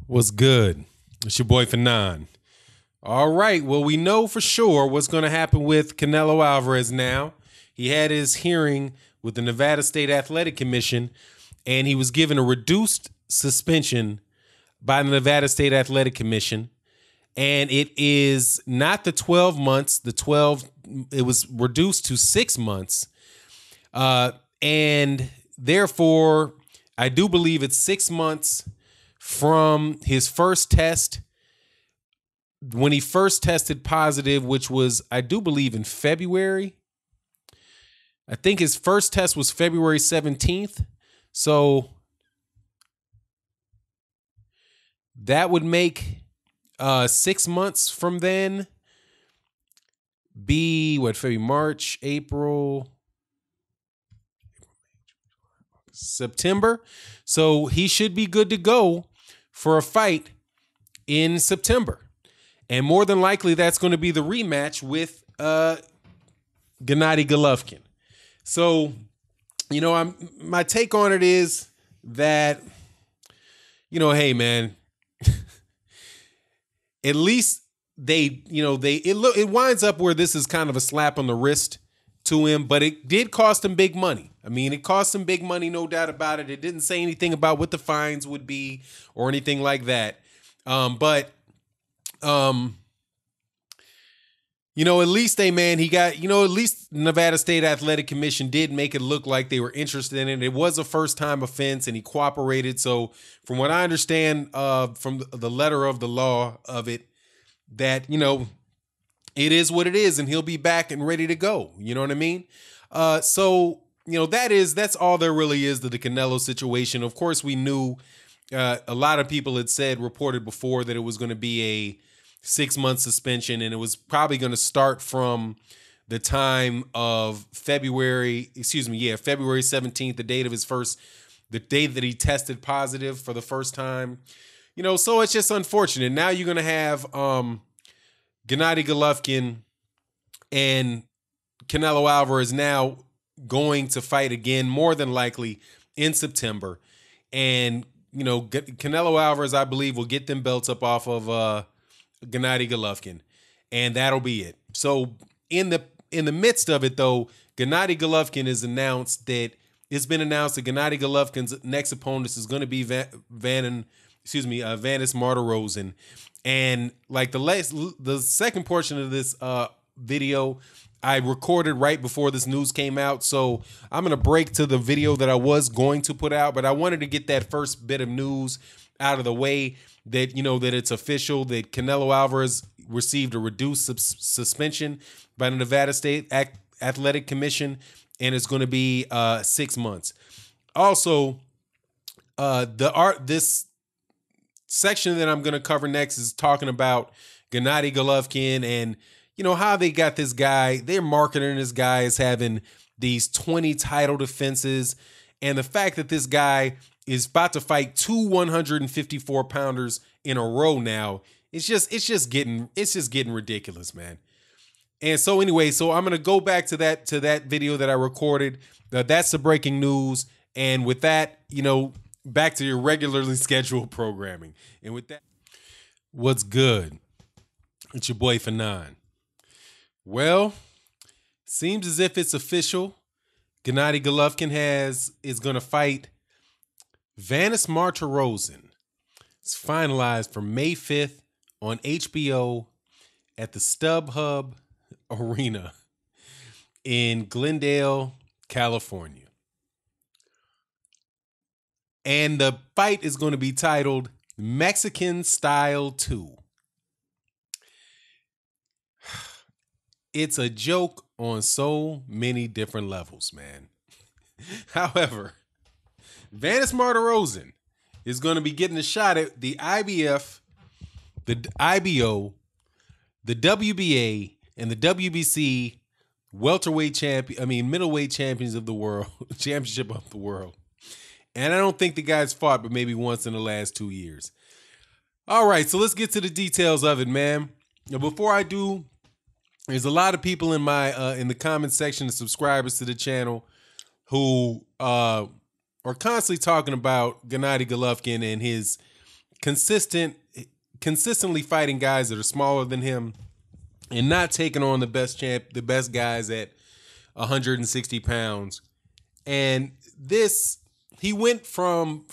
What's good? It's your boy Fanon. All right. Well, we know for sure what's going to happen with Canelo Alvarez now. He had his hearing with the Nevada State Athletic Commission, and he was given a reduced suspension by the Nevada State Athletic Commission. And it is not the 12 months. It was reduced to 6 months. And therefore, I do believe it's 6 months from his first test, when he first tested positive, which was, I do believe, in February. I think his first test was February 17th. So that would make 6 months from then be what? February, March, April, September. So he should be good to go for a fight in September. And more than likely, that's going to be the rematch with Gennady Golovkin. So, my take on it is that, hey, man, at least it winds up where this is kind of a slap on the wrist to him, but it did cost him big money. I mean, it cost him big money, no doubt about it. It didn't say anything about what the fines would be or anything like that. But at least he got, at least Nevada State Athletic Commission did make it look like they were interested in it. It was a first-time offense, and he cooperated. So from what I understand from the letter of the law of it, that, it is what it is, and he'll be back and ready to go. You know what I mean? So, that's all there really is to the Canelo situation. Of course, we knew a lot of people had reported before that it was going to be a 6-month suspension, and it was probably going to start from the time of February 17th, the date that he tested positive for the first time. So it's just unfortunate. Now you're going to have Gennady Golovkin and Canelo Alvarez now going to fight again, more than likely in September. And, Canelo Alvarez, I believe, will get them belts up off of Gennady Golovkin, and that'll be it. So in the midst of it, though, Gennady Golovkin it's been announced that Gennady Golovkin's next opponent is going to be Vanis Martirosyan. And like the second portion of this video, I recorded right before this news came out. So I'm going to break to the video that I was going to put out, but I wanted to get that first bit of news out of the way that, that it's official that Canelo Alvarez received a reduced suspension by the Nevada State Athletic Commission, and it's going to be 6 months. Also, this section that I'm going to cover next is talking about Gennady Golovkin and, how they got this guy. They're marketing this guy as having these 20 title defenses. And the fact that this guy is about to fight two 154-pounders in a row now, it's just getting ridiculous, man. And so anyway, I'm going to go back to that video that I recorded. That's the breaking news. And with that, back to your regularly scheduled programming. And with that, what's good? It's your boy Fanon. Well, seems as if it's official. Gennady Golovkin is going to fight Vanis Martirosyan. It's finalized for May 5th on HBO at the StubHub Arena in Glendale, California. And the fight is going to be titled Mexican Style 2. It's a joke on so many different levels, man. However, Vanis Martirosyan is going to be getting a shot at the IBF, the IBO, the WBA, and the WBC middleweight champions of the world, championship of the world. And I don't think the guy's fought, but maybe once in the last 2 years. All right, so let's get to the details of it, man. Now, before I do, there's a lot of people in the comment section, the subscribers to the channel, who are constantly talking about Gennady Golovkin and his consistently fighting guys that are smaller than him and not taking on the best guys at 160 pounds. And he went from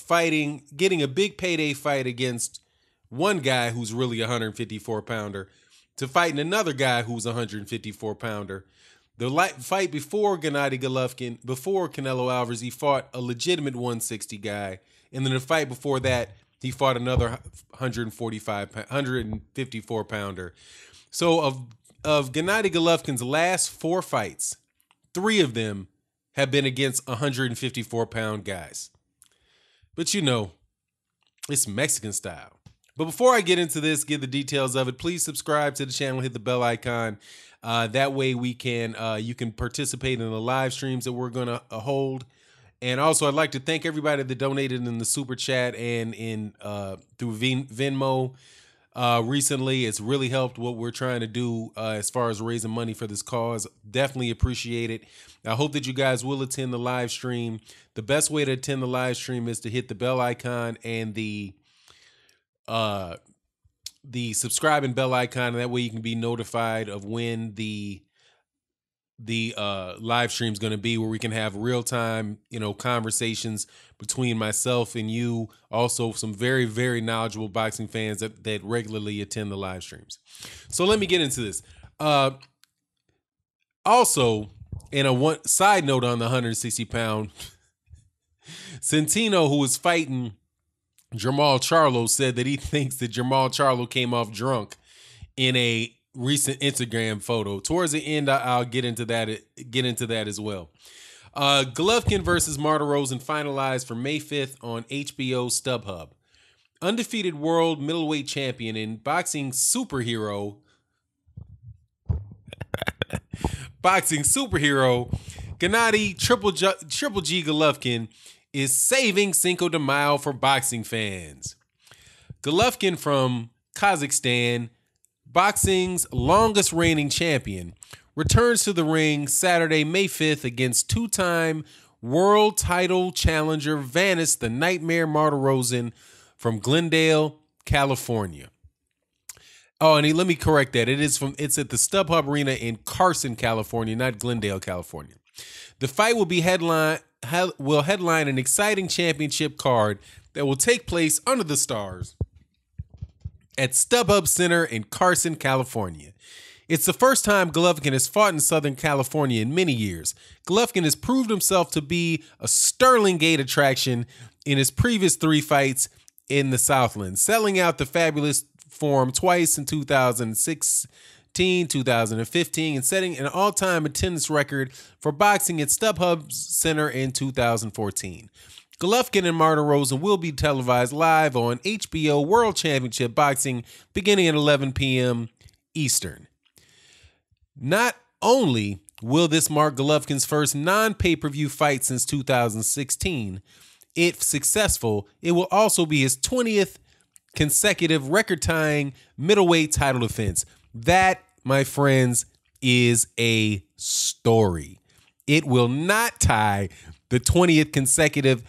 getting a big payday fight against one guy who's really a 154 pounder to fighting another guy who's a 154 pounder. The fight before Gennady Golovkin, before Canelo Alvarez, he fought a legitimate 160 guy. And then the fight before that, he fought another 154 pounder. So of Gennady Golovkin's last 4 fights, 3 of them have been against 154 pound guys. But it's Mexican style. But before I get into this, give the details of it, please subscribe to the channel, hit the bell icon. That way you can participate in the live streams that we're going to hold. And also, I'd like to thank everybody that donated in the super chat and through Venmo recently. It's really helped what we're trying to do as far as raising money for this cause. Definitely appreciate it. I hope that you guys will attend the live stream. The best way to attend the live stream is to hit the bell icon and the subscribe and bell icon, and that way you can be notified of when the live stream is going to be, where we can have real-time conversations between myself and you. Also, some very, very knowledgeable boxing fans that regularly attend the live streams. So let me get into this. Also, in a side note on the 160-pound, Centino, who was fighting Jermall Charlo, said that he thinks that Jermall Charlo came off drunk in a recent Instagram photo. Towards the end, I'll get into that as well. Golovkin versus Martirosyan finalized for May 5th on HBO StubHub. Undefeated world middleweight champion and boxing superhero Gennady Triple G Golovkin is saving Cinco de Mayo for boxing fans. Golovkin from Kazakhstan, boxing's longest reigning champion, returns to the ring Saturday, May 5th against 2-time world title challenger Vanis the Nightmare Martirosyan from Glendale, California. Oh, and let me correct that. It's at the StubHub Arena in Carson, California, not Glendale, California. The fight will headline an exciting championship card that will take place under the stars at StubHub Center in Carson, California. It's the first time Golovkin has fought in Southern California in many years. Golovkin has proved himself to be a sterling gate attraction in his previous 3 fights in the Southland, selling out the fabulous Forum twice in 2016, 2015, and setting an all-time attendance record for boxing at StubHub Center in 2014. Golovkin and Martirosyan will be televised live on HBO World Championship Boxing beginning at 11 p.m. Eastern. Not only will this mark Golovkin's first non-pay-per-view fight since 2016, if successful, it will also be his 20th consecutive record-tying middleweight title defense. That, my friends, is a story. It will not tie the 20th consecutive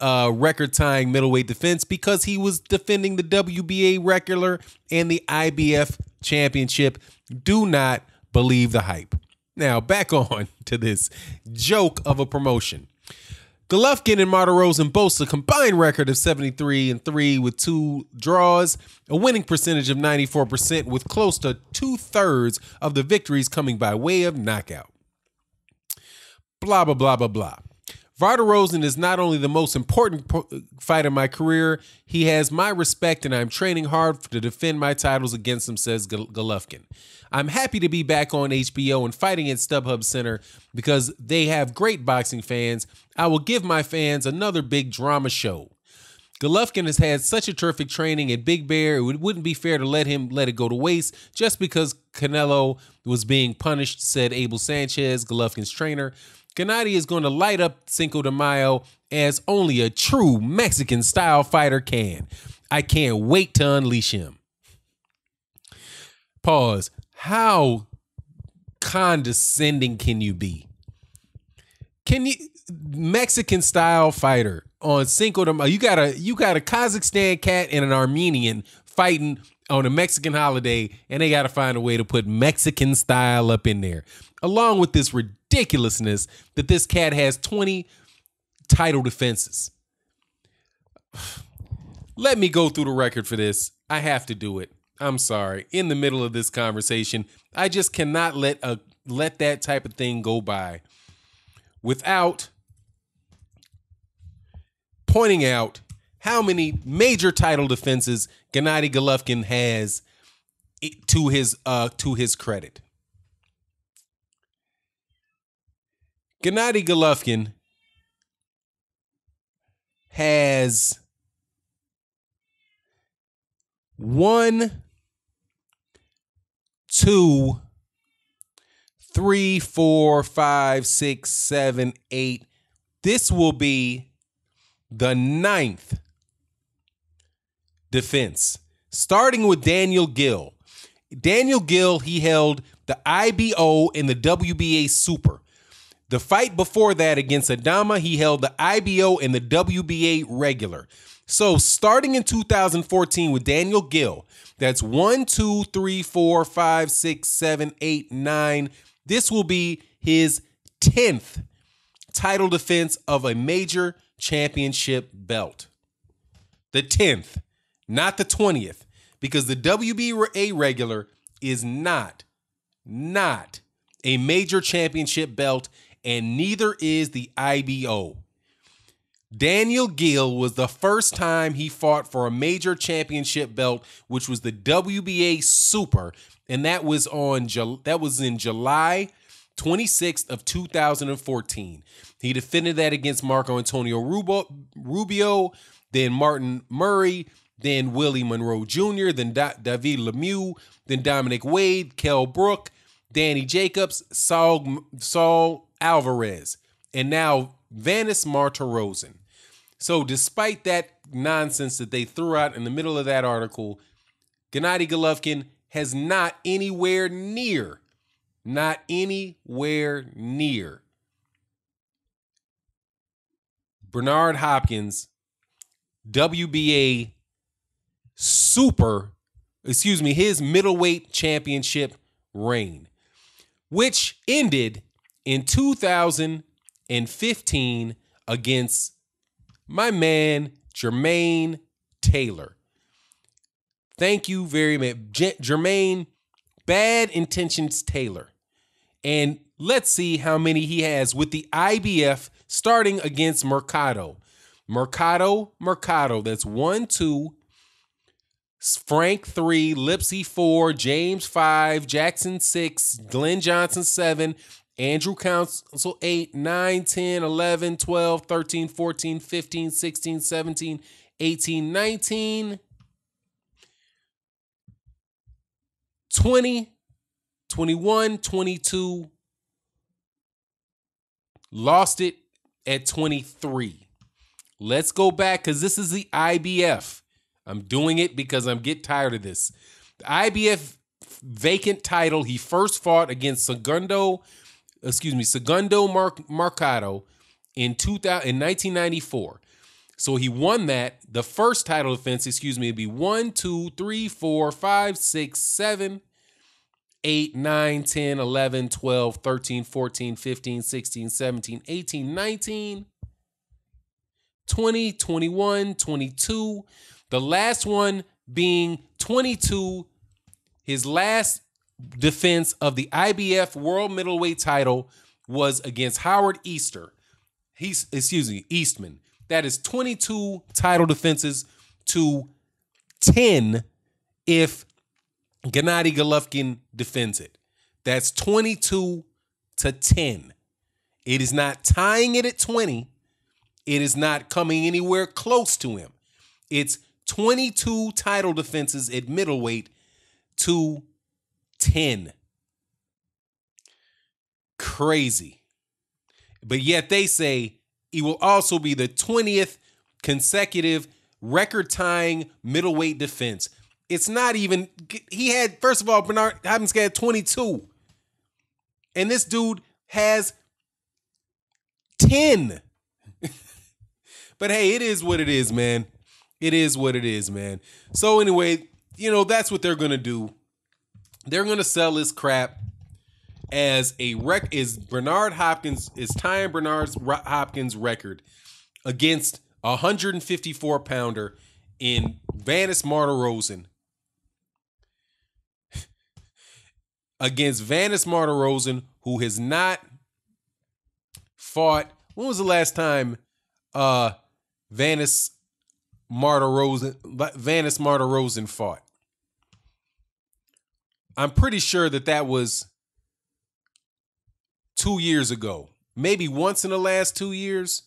record-tying middleweight defense because he was defending the WBA regular and the IBF championship. Do not believe the hype. Now, back on to this joke of a promotion. Golovkin and Martirosyan boast a combined record of 73-3 with 2 draws, a winning percentage of 94% with close to 2/3 of the victories coming by way of knockout. Blah, blah, blah, blah, blah. Martirosyan is not only the most important fight of my career, he has my respect and I'm training hard to defend my titles against him, says Golovkin. I'm happy to be back on HBO and fighting at StubHub Center because they have great boxing fans. I will give my fans another big drama show. Golovkin has had such a terrific training at Big Bear, it wouldn't be fair to let it go to waste just because Canelo was being punished, said Abel Sanchez, Golovkin's trainer. Gennady is going to light up Cinco de Mayo as only a true Mexican-style fighter can. I can't wait to unleash him. Pause. How condescending can you be? Mexican-style fighter. on Cinco de Mayo. You got a Kazakhstan cat and an Armenian fighting on a Mexican holiday, and they got to find a way to put Mexican style up in there, along with this ridiculousness that this cat has 20 title defenses. Let me go through the record for this. I have to do it. I'm sorry. In the middle of this conversation, I just cannot let that type of thing go by without pointing out how many major title defenses Gennady Golovkin has to his credit. Gennady Golovkin has 1, 2, 3, 4, 5, 6, 7, 8. This will be the 9th defense, starting with Daniel Gill. Daniel Gill, he held the IBO and the WBA Super. The fight before that against Adama, he held the IBO and the WBA Regular. So starting in 2014 with Daniel Gill, that's 1, 2, 3, 4, 5, 6, 7, 8, 9. This will be his 10th title defense of a major championship belt. The 10th, not the 20th, because the WBA Regular is not a major championship belt, and neither is the IBO. Daniel Gill was the first time he fought for a major championship belt, which was the WBA Super, and that was in July 26th of 2014. He defended that against Marco Antonio Rubio, then Martin Murray, then Willie Monroe Jr., then David Lemieux, then Dominic Wade, Kell Brook, Danny Jacobs, Saul Alvarez, and now Vanis Martirosyan. So despite that nonsense that they threw out in the middle of that article, Gennady Golovkin has not anywhere near Bernard Hopkins' WBA his middleweight championship reign, which ended in 2015 against my man, Jermaine Taylor. Thank you very much, Jermaine Bad Intentions Taylor. And let's see how many he has with the IBF, starting against Mercado. Mercado, that's 1, 2, Frank 3, Lipsy 4, James 5, Jackson 6, Glenn Johnson 7, Andrew Council 8, 9, 10, 11, 12, 13, 14, 15, 16, 17, 18, 19, 20, 21, 22, lost it at 23. Let's go back because this is the IBF. I'm doing it because I'm getting tired of this. The IBF vacant title, he first fought against Segundo Mercado in 1994. So he won that. The first title defense, would be 1, 2, 3, 4, 5, 6, 7, 8, 9, 10, 11, 12, 13, 14, 15, 16, 17, 18, 19, 20, 21, 22. The last one being 22, his last defense of the IBF World Middleweight title was against Howard Eastman. That is 22 title defenses to 10 if Gennady Golovkin defends it. That's 22 to 10. It is not tying it at 20. It is not coming anywhere close to him. It's 22 title defenses at middleweight to 10. Crazy. But yet they say he will also be the 20th consecutive record-tying middleweight defense. It's not even, he had, first of all, Bernard Hopkins had 22. And this dude has 10. But hey, it is what it is, man. It is what it is, man. So anyway, that's what they're gonna do. They're gonna sell this crap as Bernard Hopkins is tying Bernard Hopkins' record against a 154 pounder in Vanis Martirosyan. Against Vanis Martirosyan, who has not fought. When was the last time Vanis Martirosyan fought? I'm pretty sure that was 2 years ago. Maybe once in the last 2 years.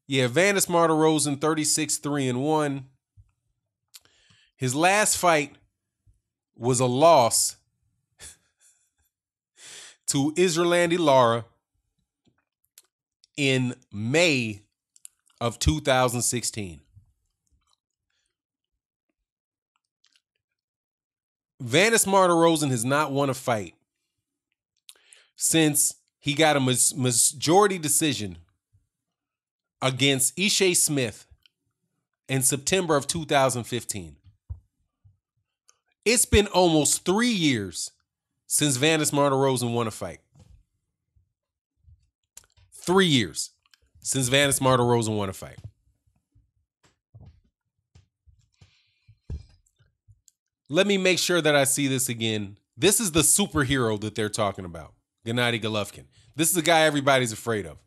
Yeah, Vanis Martirosyan 36-3-1. His last fight was a loss to Isralandi Lara in May of 2016. Vanis Martirosyan has not won a fight since he got a majority decision against Ishe Smith in September of 2015. It's been almost 3 years since Vanis Martirosyan won a fight. 3 years since Vanis Martirosyan won a fight. Let me make sure that I see this again. This is the superhero that they're talking about, Gennady Golovkin. This is the guy everybody's afraid of.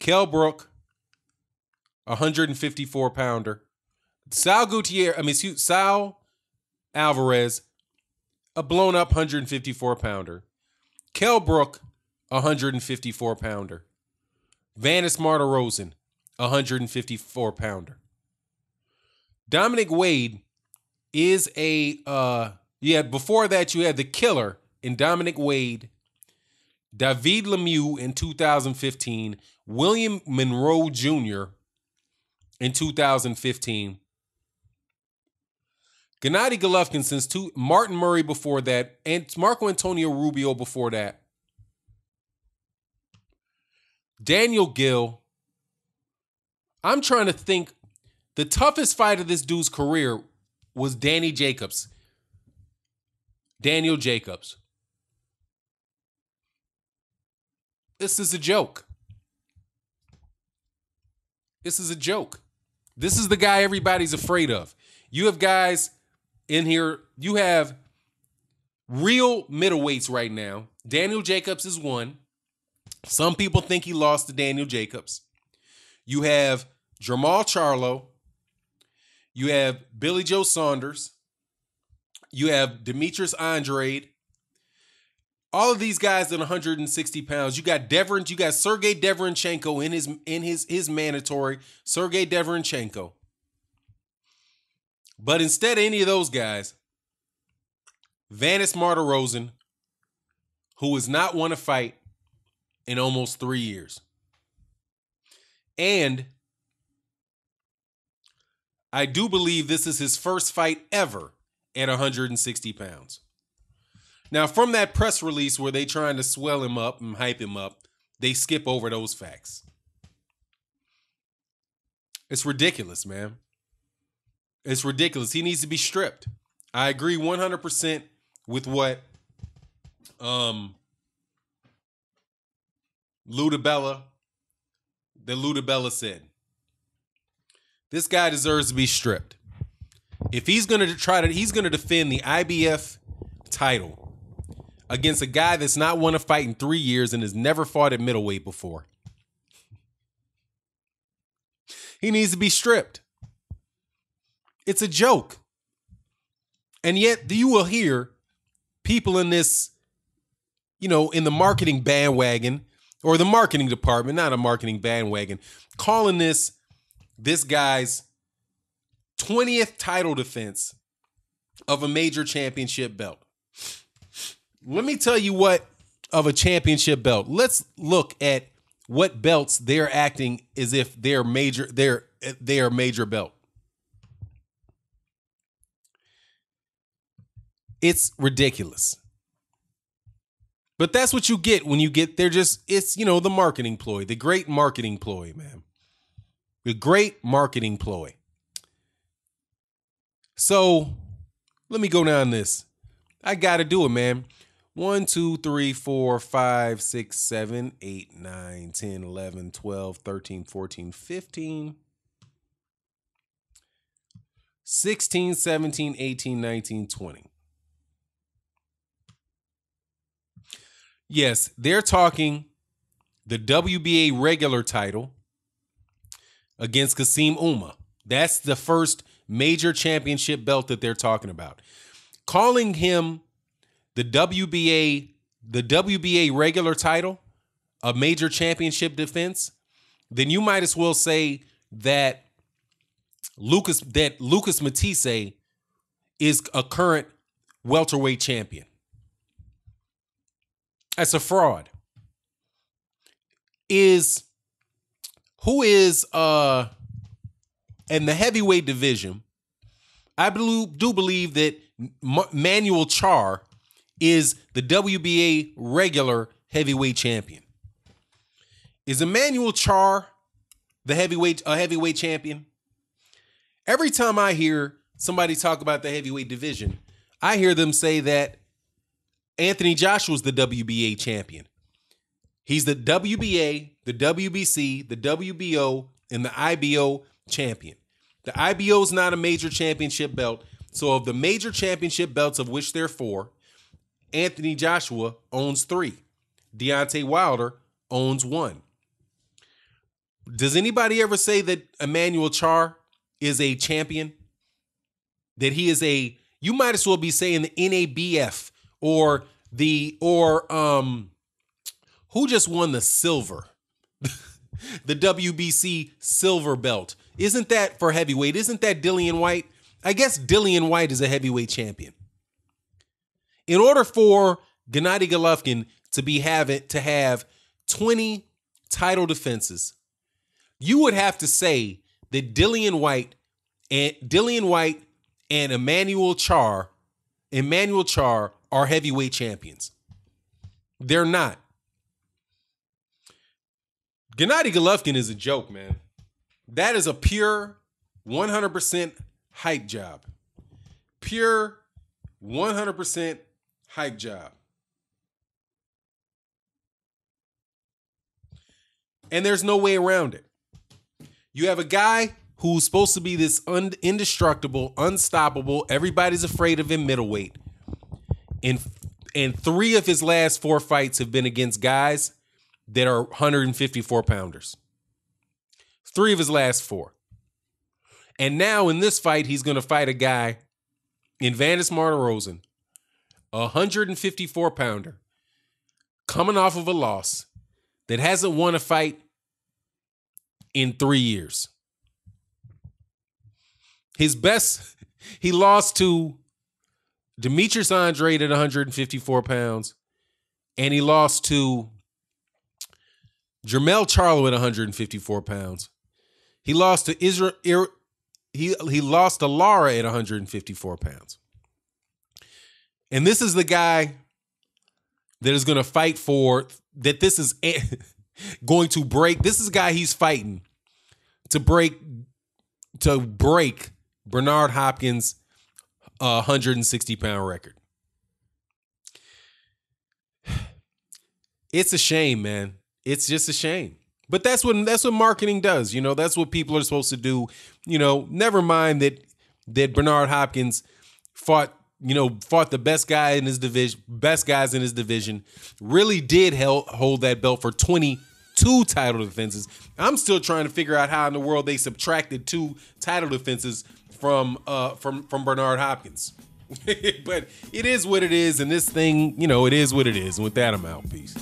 Kell Brook, 154-pounder. Sal Alvarez, a blown-up 154-pounder. Kell Brook, 154-pounder. Vanis Martirosyan, 154-pounder. Dominic Wade is before that you had the killer in Dominic Wade, David Lemieux in 2015, William Monroe Jr. in 2015. Gennady Golovkin Martin Murray before that, and Marco Antonio Rubio before that. Daniel Gill. I'm trying to think. The toughest fight of this dude's career was Daniel Jacobs. This is a joke. This is the guy everybody's afraid of. You have guys in here. You have real middleweights right now. Daniel Jacobs is one. Some people think he lost to Daniel Jacobs. You have Jermall Charlo. You have Billy Joe Saunders. You have Demetrius Andrade. All of these guys at 160 pounds. You got Sergey Deverenchenko in his mandatory. Sergey Deverenchenko. But instead of any of those guys, Vanis Martirosyan, who has not won a fight in almost 3 years. And I do believe this is his first fight ever at 160 pounds. Now, from that press release where they trying to swell him up and hype him up, they skip over those facts. It's ridiculous, man. It's ridiculous. He needs to be stripped. I agree 100% with what Ludabella said. This guy deserves to be stripped. If he's going to defend the IBF title against a guy that's not won a fight in 3 years and has never fought at middleweight before. He needs to be stripped. It's a joke. And yet you will hear people in this, in the marketing bandwagon or the marketing department, not a marketing bandwagon, calling this guy's 20th title defense of a major championship belt. Let me tell you what of a championship belt. Let's look at what belts they're acting as if they are major belt. It's ridiculous. But that's what you get when you get, it's the marketing ploy, the great marketing ploy, man. A great marketing ploy. So let me go down this. I got to do it, man. 1, 2, 3, 4, 5, 6, 7, 8, 9, 10, 11, 12, 13, 14, 15, 16, 17, 18, 19, 20. Yes, they're talking the WBA regular title against Kasim Uma. That's the first major championship belt that they're talking about. Calling him the WBA regular title a major championship defense, then you might as well say that Lucas Matisse is a current welterweight champion. That's a fraud. Who is in the heavyweight division? I do believe that Manuel Char is the WBA regular heavyweight champion. Is Emmanuel Char a heavyweight champion? Every time I hear somebody talk about the heavyweight division, I hear them say that Anthony Joshua's the WBA champion. He's the WBA, the WBC, the WBO, and the IBO champion. The IBO is not a major championship belt. So of the major championship belts, of which there are 4, Anthony Joshua owns 3. Deontay Wilder owns 1. Does anybody ever say that Emmanuel Char is a champion? That he is you might as well be saying the NABF or who just won the silver? The WBC silver belt. Isn't that for heavyweight? Isn't that Dillian White? I guess Dillian White is a heavyweight champion. In order for Gennady Golovkin to have 20 title defenses, you would have to say that Dillian White and Emmanuel Char are heavyweight champions. They're not. Gennady Golovkin is a joke, man. That is a pure 100% hype job. Pure 100% hype job. And there's no way around it. You have a guy who's supposed to be this indestructible, unstoppable, everybody's afraid of him middleweight. And 3 of his last 4 fights have been against guys that are 154 pounders. 3 of his last 4. And now in this fight, he's going to fight a guy in Vanis Martirosyan, a 154 pounder, coming off of a loss, that hasn't won a fight in 3 years. His best, he lost to Demetrius Andrade at 154 pounds, and he lost to Jermell Charlo at 154 pounds. He lost to Israel. He lost to Lara at 154 pounds. And this is the guy that is going to fight for, that this is going to break. This is the guy he's fighting to break Bernard Hopkins' 160-pound record. It's a shame, man. It's just a shame. But that's what marketing does. You know, that's what people are supposed to do. You know, never mind that Bernard Hopkins fought the best guys in his division, really did hold that belt for 22 title defenses. I'm still trying to figure out how in the world they subtracted 2 title defenses from Bernard Hopkins. But it is what it is, and this thing, you know, it is what it is. And with that, I'm out. Peace.